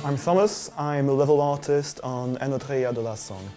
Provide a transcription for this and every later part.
I'm Thomas, I'm a level artist on Enotria the last song.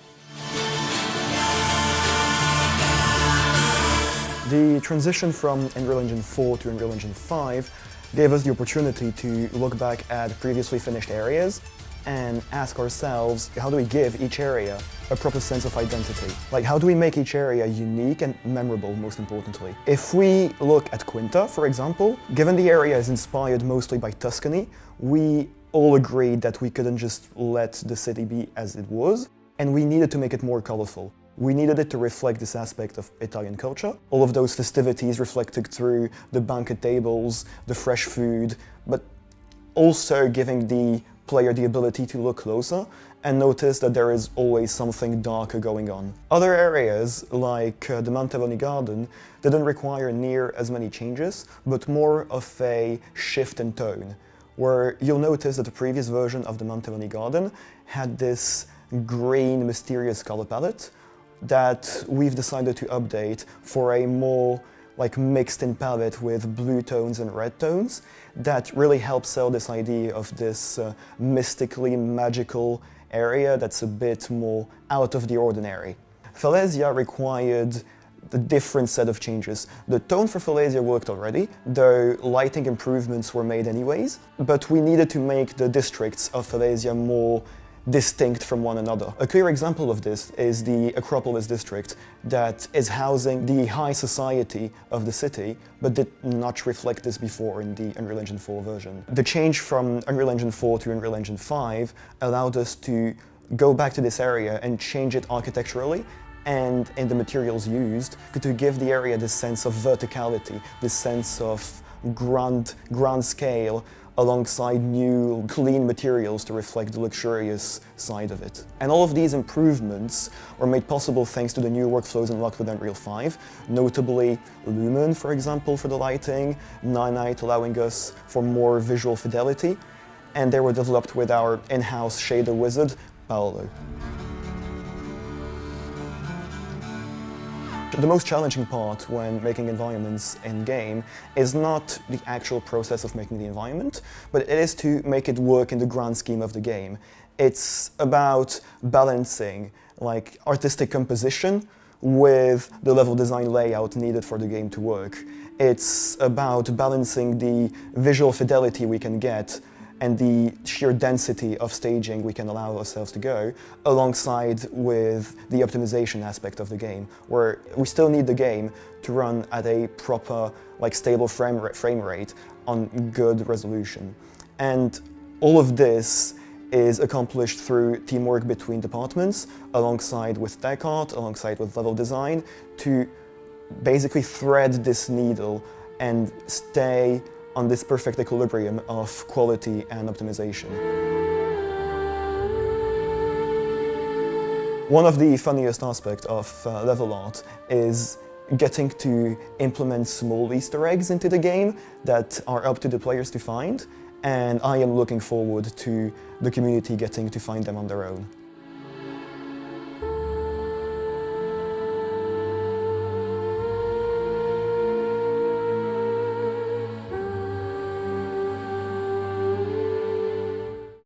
The transition from Unreal Engine 4 to Unreal Engine 5 gave us the opportunity to look back at previously finished areas and ask ourselves, how do we give each area a proper sense of identity? Like, how do we make each area unique and memorable, most importantly? If we look at Quinta, for example, given the area is inspired mostly by Tuscany, we all agreed that we couldn't just let the city be as it was, and we needed to make it more colorful. We needed it to reflect this aspect of Italian culture. All of those festivities reflected through the banquet tables, the fresh food, but also giving the player the ability to look closer and notice that there is always something darker going on. Other areas, like the Montevoni Garden, didn't require near as many changes, but more of a shift in tone, where you'll notice that the previous version of the Montevoni Garden had this green, mysterious color palette that we've decided to update for a more mixed in palette with blue tones and red tones that really helps sell this idea of this mystically magical area that's a bit more out of the ordinary. Falesia required a different set of changes. The tone for Falesia worked already, though lighting improvements were made anyways, but we needed to make the districts of Falesia more distinct from one another. A clear example of this is the Acropolis district that is housing the high society of the city, but did not reflect this before in the Unreal Engine 4 version. The change from Unreal Engine 4 to Unreal Engine 5 allowed us to go back to this area and change it architecturally and in the materials used to give the area this sense of verticality, this sense of grand scale, alongside new, clean materials to reflect the luxurious side of it. And all of these improvements were made possible thanks to the new workflows unlocked with Unreal 5, notably Lumen, for example, for the lighting, Nanite allowing us for more visual fidelity, and they were developed with our in-house shader wizard, Paolo. The most challenging part when making environments in-game is not the actual process of making the environment, but it is to make it work in the grand scheme of the game. It's about balancing artistic composition with the level design layout needed for the game to work. It's about balancing the visual fidelity we can get and the sheer density of staging we can allow ourselves to go, alongside with the optimization aspect of the game, where we still need the game to run at a proper, stable frame rate on good resolution. And all of this is accomplished through teamwork between departments, alongside with tech art, alongside with level design, to basically thread this needle and stay on this perfect equilibrium of quality and optimization. One of the funniest aspects of level art is getting to implement small Easter eggs into the game that are up to the players to find, and I am looking forward to the community getting to find them on their own.